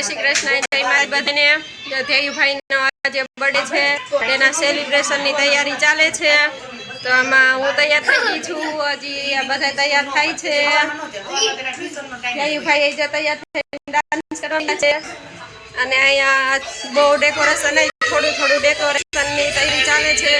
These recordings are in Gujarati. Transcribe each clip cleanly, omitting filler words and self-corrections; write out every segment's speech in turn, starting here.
શ્રી કૃષ્ણ, જય મારી બધાને. ધ્યેયુભાઈનો આજે બર્થડે છે, તેના સેલિબ્રેશનની તૈયારી ચાલે છે. તો આમાં હું તૈયાર થઈ ગઈ છું, હજી આ બધા તૈયાર થાય છે. ધ્યેયુભાઈ જે તૈયાર થઈને ડાન્સ કરવાના છે અને અહીંયા બહુ ડેકોરેશન થોડું થોડું ડેકોરેશનની તૈયારી ચાલે છે.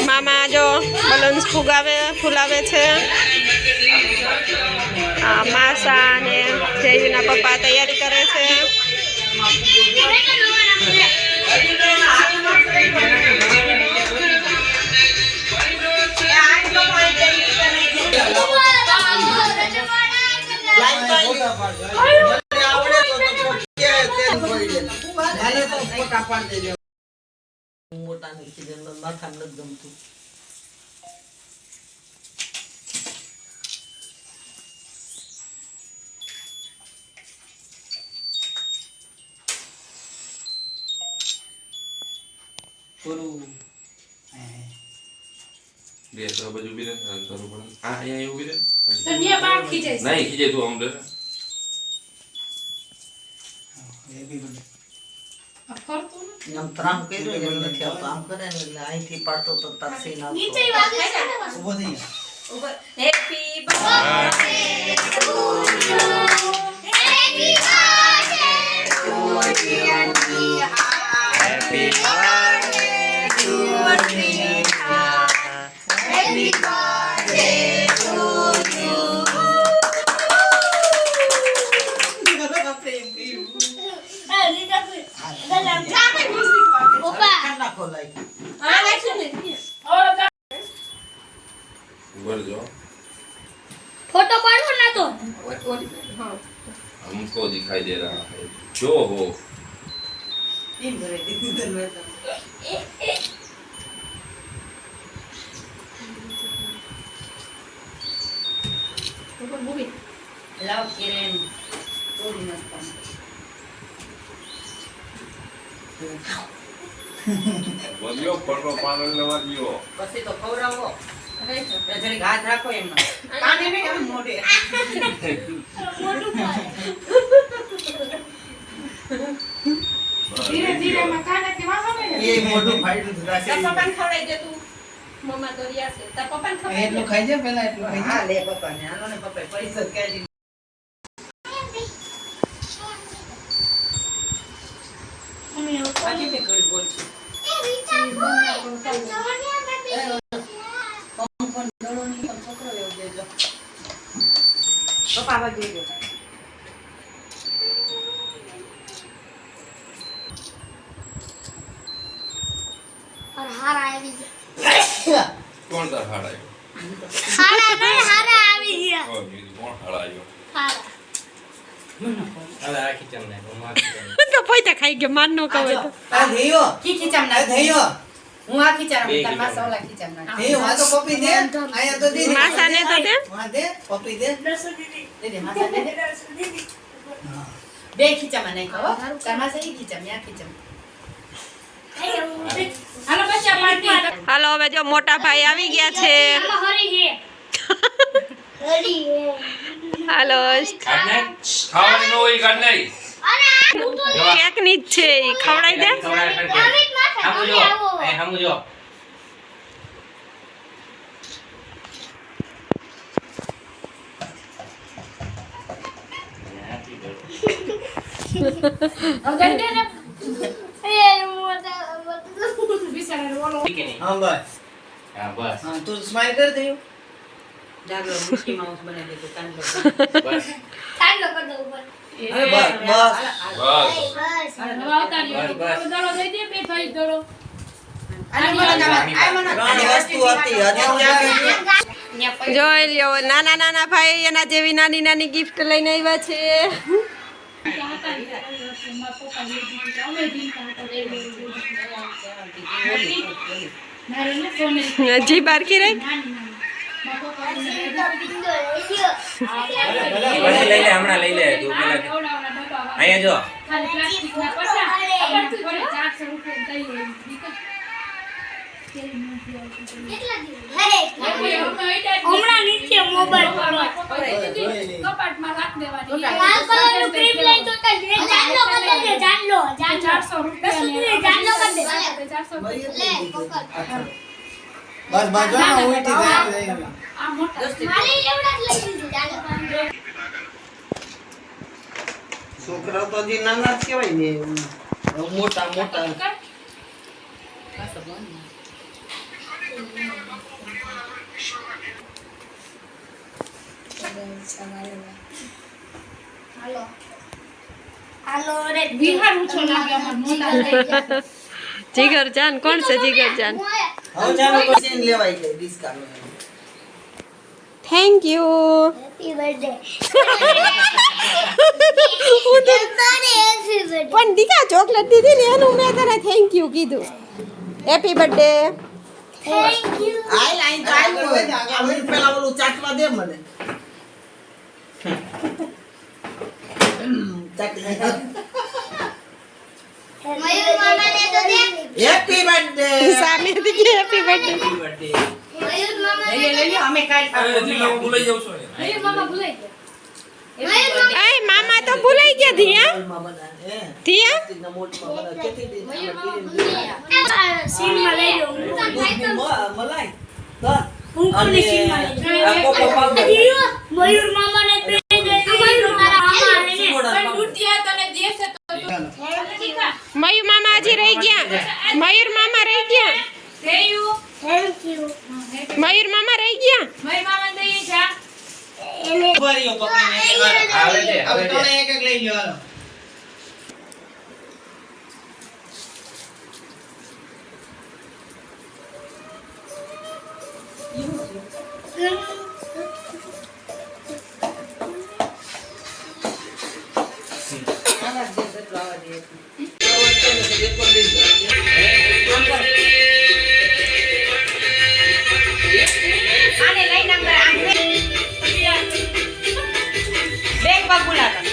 મામા જો બલૂન્સ ફૂલાવે છે. માસા અને જયના પપ્પા તૈયારી કરે છે. મોટા નથી માથા નથી ગમતું. બે તો બાજુ ઉભી રહે તારું પણ આ અહીંયા ઉભી રહે તનિયા બાર ખીજે નહીં ખીજે તું આમ લે આમ ત્રામ કર્યો એટલે નથી આવતો. આમ કરે ને એટલે અહીંથી પાડતો તો તાક્ષી ના નીચે વાગે છે ને ઉભો થઈ ઉભો. Happy birthday to you, happy birthday to you, happy birthday to you, happy birthday to you. Photo पाड़ो ना तो हमको दिखाई दे रहा है जो हो. લાવ કિરણ થોડી મત વધ્યો ફોટો પાડલ લેવા દિયો પછી તો ખવરાવો જરી હાથ રાખો એમાં કાને ને એમ મોઢે ધીરે ધીરે માં કાને કે વાસો ને એ મોઢું ફાડ્યું રાખે. તાર પપ્પાને ખવડાવી દે તું. મમ્મા દોરિયા છે, તાર પપ્પાને ખવડાવી એટલું ખાઈ જાય પેલા એટલું ખાઈ હા લે પપ્પાને આનો ને પપ્પા પૈસા કાઢી બાકી મે કરી બોલ છું. છોકરો લેવો દેજો પપ્પા આવા દેજો. और हारा આવી કોણ તાર હાડાયો હારા નહીં હારા આવી ગયા ઓ બીજું કોણ હાડાયો હારા અલા આ કિચન ને મમ્મા તો પૈસા ખાઈ ગયો માન નો કહે તો. આ ધેયો કી ખીચામ ના ધેયો હું આ ખીચામ તાર માસા ઓલા ખીચામ ના ધેયો આ તો કોપી દે આયા તો દે માસાને તો દે. હા દે કોપી દે દે દે માસા દે બે ખીચામ નહીં કહો તાર માસા ઈ ખીચામ યા ખીચામ. હાલો બચ્ચા પાર્ટી હાલો હવે જો મોટા ભાઈ આવી ગયા છે. હરી હે હરી હે હાલો કાઢને ખાવાની નો હોય કાઢને અરે હું તો કેક ની જ છે ઈ ખવડાવી દે. દાવિદ માથા તમે આવો હમજો અગંડે ને એ મોટા બિચારા બોલો હા બસ હા બસ હા તું સ્માઈલ કર દે જાગો મિકી માઉસ બનાવી દે કાંડો બસ ચાલો કર દો ઉપર હવે બસ બસ બસ હવે આવતા રહ્યો દડો દઈ દે બે ભાઈ દડો ઘણી વસ્તુ હતી હજી ક્યાં ગઈ જોઈ લ્યો નાના નાના ભાઈ એના જેવી નાની નાની ગિફ્ટ લઈને આવ્યા છે હજી બારકી રહી પછી લઈ લે હમણાં લઈ લે તું પેલા અહીંયા જો હમણાં નીચે મોબાઈલ કપાટમાં રાખ દેવાની લાલ કલરનું ક્રીમ લઈ તો જાનલો કરી દે જાનલો 400 રૂપિયા જાનલો કરી દે 400 બસ બસ જો ને ઉઈટી જાય આ મોટા મારી એવડા જ લઈ લીધું જાનલો છોકરાઓ તો હજી નાના જ કહેવાય ને મોટા મોટા હાલો હાલો રે બિહાર ઉછો લાગ્યો મને મોટા જીગર જાન કોણ છે જીગર જાન હવે ચાલો પછી લેવાઈ ગઈ discount thank you happy birthday પણ દીકા ચોકલેટ દીધી ને એનું મેં તને થેન્ક યુ કીધું happy birthday thank you I line તો આવી પેલા ઓલું ચાટવા દે મને ચાટી મયુર મામાને તો દે હેપી બર્થડે સામે દીધી હેપી બર્થડે મયુર મામાને અમે કાઈ ભૂલાઈ જાવ છો મયુર મામા ભૂલાઈ ગયો મયુર મામા એ મામા તો ભૂલાઈ ગયા ધીયા ધીયા સીનમાં લઈ લો મલાઈ હું કોની સીનમાં લઈ લો મયુર મામાને દે મયુર મામા ને પણ દુટિયા તને દેશે તો મયુર મામા હજી રહી ગયા મયુર મામા રહી ગયા થેન્ક યુ મયુર મામા રહી ગયા મયુર મામા દઈએ જા ભરીઓ પકડીને આવે છે હવે તમે એક એક લઈ લો હાલો આને લઈ નંબર આમ બેગ પગ બોલાતા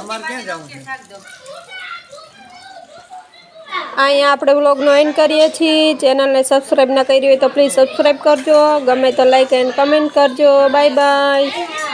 અમાર ક્યાં જવું અહીંયા આપણે વ્લોગનો એન્ડ કરીએ છીએ ચેનલને સબસ્ક્રાઈબ ના કરી હોય તો પ્લીઝ સબસ્ક્રાઈબ કરજો ગમે તો લાઈક એન્ડ કમેન્ટ કરજો બાય બાય